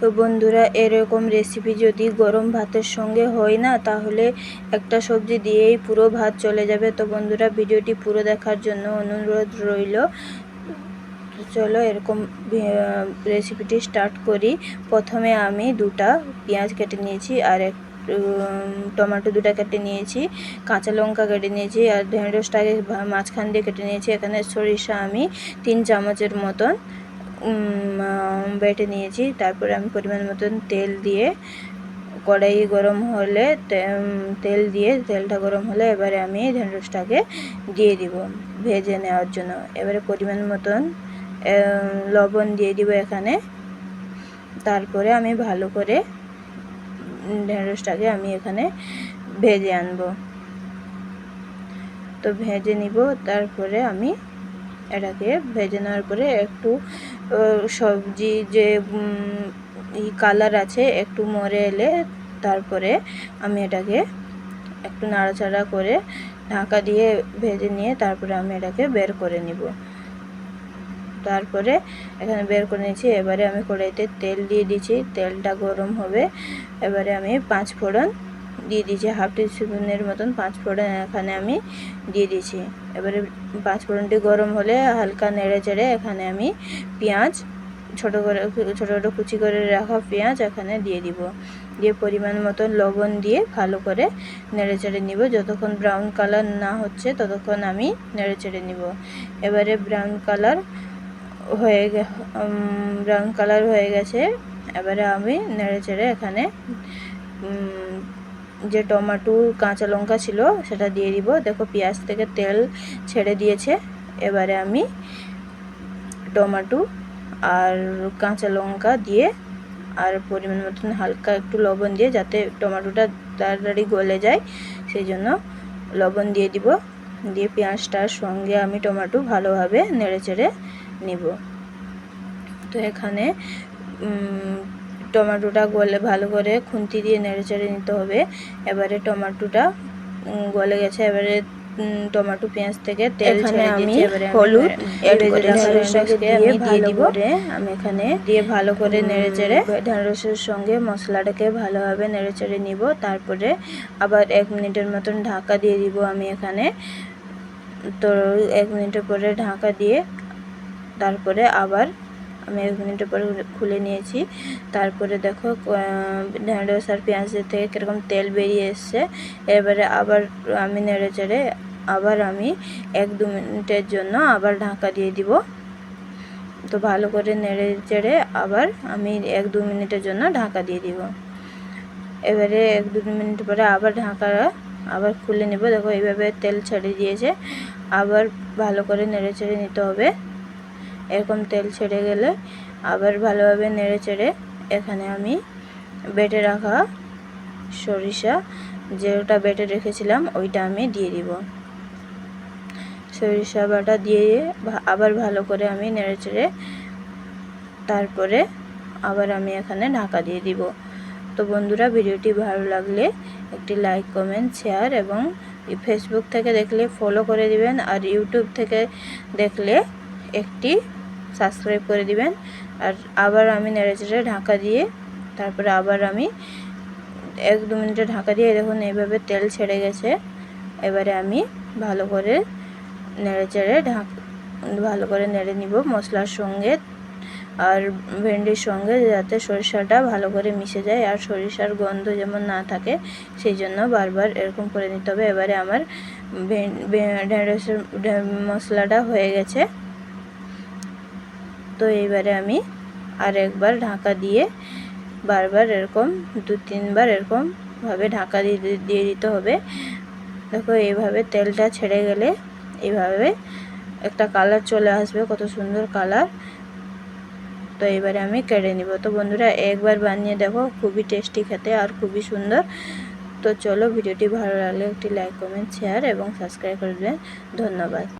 তো বন্ধুরা, এরকম রেসিপি যদি গরম ভাতের সঙ্গে হয় না, তাহলে একটা সবজি দিয়েই পুরো ভাত চলে যাবে। তো বন্ধুরা, ভিডিওটি পুরো দেখার জন্য অনুরোধ রইল। চলো এরকম রেসিপিটি স্টার্ট করি। প্রথমে আমি দুটা পেঁয়াজ কেটে নিয়েছি, আর টমেটো দুটা কেটে নিয়েছি, কাঁচা লঙ্কা কেটে নিয়েছি, আর ঢেঁড়সটাকে মাঝখান দিয়ে কেটে নিয়েছি। এখানে সরিষা আমি 3 চামচের মতন বেটে নিয়েছি। তারপরে আমি পরিমাণ মতন তেল দিয়ে, কড়াই গরম হলে তেলটা গরম হলে এবারে আমি ঢেঁড়সটাকে দিয়ে দিব ভেজে নেওয়ার জন্য। এবারে পরিমাণ মতন লবণ দিয়ে দিব এখানে। তারপরে আমি ভালো করে ঢেঁড়সটাকে আমি এখানে ভেজে আনব। তো ভেজে নিব। তারপরে আমি এটাকে ভেজে নেওয়ার পরে একটু সবজি যে কালার আছে একটু মরে এলে তারপরে আমি এটাকে একটু নাড়াচাড়া করে ঢাকা দিয়ে ভেজে নিয়ে তারপরে আমি এটাকে বের করে নিব। তারপরে এখানে বের করে নিয়েছি। এবারে আমি কড়াইতে তেল দিয়ে দিয়েছি, তেলটা গরম হবে। এবারে আমি 5 ফোড়ন দিয়ে দিয়েছি, হাফ টিস্পুনের মতন 5 ফোড়ন এখানে আমি দিয়ে দিয়েছি। এবারে 5 ফোড়নটি গরম হলে হালকা নেড়ে চেড়ে এখানে আমি পেঁয়াজ ছোটো কুচি করে রাখা পেঁয়াজ এখানে দিয়ে দিব। দিয়ে পরিমাণ মতন লবণ দিয়ে ভালো করে নেড়ে চেড়ে নিব। যতক্ষণ ব্রাউন কালার না হচ্ছে ততক্ষণ আমি নেড়ে চেড়ে নিব। এবারে ব্রাউন কালার হয়ে গেছে। এবারে আমি নেড়ে চেড়ে এখানে যে টমেটো কাঁচা লঙ্কা ছিল সেটা দিয়ে দিব। দেখো পেঁয়াজ থেকে তেল ছেড়ে দিয়েছে। এবারে আমি টমেটো আর কাঁচা লঙ্কা দিয়ে আর পরিমাণ মতন হালকা একটু লবণ দিয়ে, যাতে টমেটোটা তাড়াতাড়ি গলে যায় সেই জন্য লবণ দিয়ে দিব। দিয়ে পেঁয়াজটার সঙ্গে আমি টমেটো ভালোভাবে নেড়ে চেড়ে নিব। তো এখানে টমেটোটা গলে ভালো করে খুন্তি দিয়ে নেড়ে চেড়ে নিতে হবে। এবারে টমেটোটা গলে গেছে। এবারে টমেটো পেঁয়াজ থেকে তেল ছেড়ে দিয়েছি। এবারে হলুদ এড করে ঢেঁড়সটাকে দিয়ে দিব। আমি এখানে দিয়ে ভালো করে নেড়ে চেড়ে ঢেঁড়সের সঙ্গে মশলাটাকে ভালোভাবে নেড়ে চেড়ে নিব। তারপরে আবার 1 মিনিটের মতন ঢাকা দিয়ে দিব আমি এখানে। তো 1 মিনিটের পরে ঢাকা দিয়ে তারপরে আবার আমি 1 মিনিটের পরে খুলে নিয়েছি। তারপরে দেখো ঢেঁড়স আর পেঁয়াজের থেকে কীরকম তেল বেরিয়ে এসছে। এবারে আবার আমি নেড়ে চেড়ে আবার আমি 1-2 মিনিটের জন্য আবার ঢাকা দিয়ে দিব। তো ভালো করে নেড়ে চেড়ে আবার আমি 1-2 মিনিটের জন্য ঢাকা দিয়ে দিব। এবারে 1-2 মিনিট পরে আবার ঢাকা আবার খুলে নেব। দেখো এইভাবে তেল ছেড়ে দিয়েছে। আবার ভালো করে নেড়ে চেড়ে নিতে হবে। এরকম তেল ছেড়ে গেলে আবার ভালোভাবে নেড়ে চেড়ে এখানে আমি বেটে রাখা সরিষা যেটা বেটে রেখেছিলাম ওইটা আমি দিয়ে দিব। সরিষা বাটা দিয়ে আবার ভালো করে আমি নেড়ে চেড়ে তারপরে আবার আমি এখানে ঢাকা দিয়ে দিব। তো বন্ধুরা, ভিডিওটি ভালো লাগলে একটি লাইক, কমেন্ট, শেয়ার এবং ফেসবুক থেকে দেখলে ফলো করে দিবেন, আর ইউটিউব থেকে দেখলে একটি সাবস্ক্রাইব করে দিবেন। আর আবার আমি নেড়ে চেড়ে ঢাকা দিয়ে তারপরে আবার আমি 1-2 মিনিটে ঢাকা দিয়ে দেখুন এইভাবে তেল ছেড়ে গেছে। এবারে আমি ভালো করে নেড়ে চেড়ে ভালো করে নেড়ে নিব মশলার সঙ্গে আর ভেন্ডির সঙ্গে, যাতে সরিষাটা ভালো করে মিশে যায় আর সরিষার গন্ধ যেমন না থাকে সেই জন্য বারবার এরকম করে নিতে হবে। এবারে আমার ঢেঁড়সের মশলাটা হয়ে গেছে। তো এইবারে আমি আর একবার ঢাকা দিয়ে বারবার এরকম 2-3 বার এরকমভাবে ঢাকা দিয়ে দিতে হবে। দেখো এইভাবে তেলটা ছেড়ে গেলে এইভাবে একটা কালার চলে আসবে, কত সুন্দর কালার। তো এবারে আমি কেটে নিব। তো বন্ধুরা, একবার বানিয়ে দেখো, খুবই টেস্টি খেতে আর খুবই সুন্দর। তো চলো, ভিডিওটি ভালো লাগলে একটি লাইক, কমেন্ট, শেয়ার এবং সাবস্ক্রাইব করে দেবেন। ধন্যবাদ।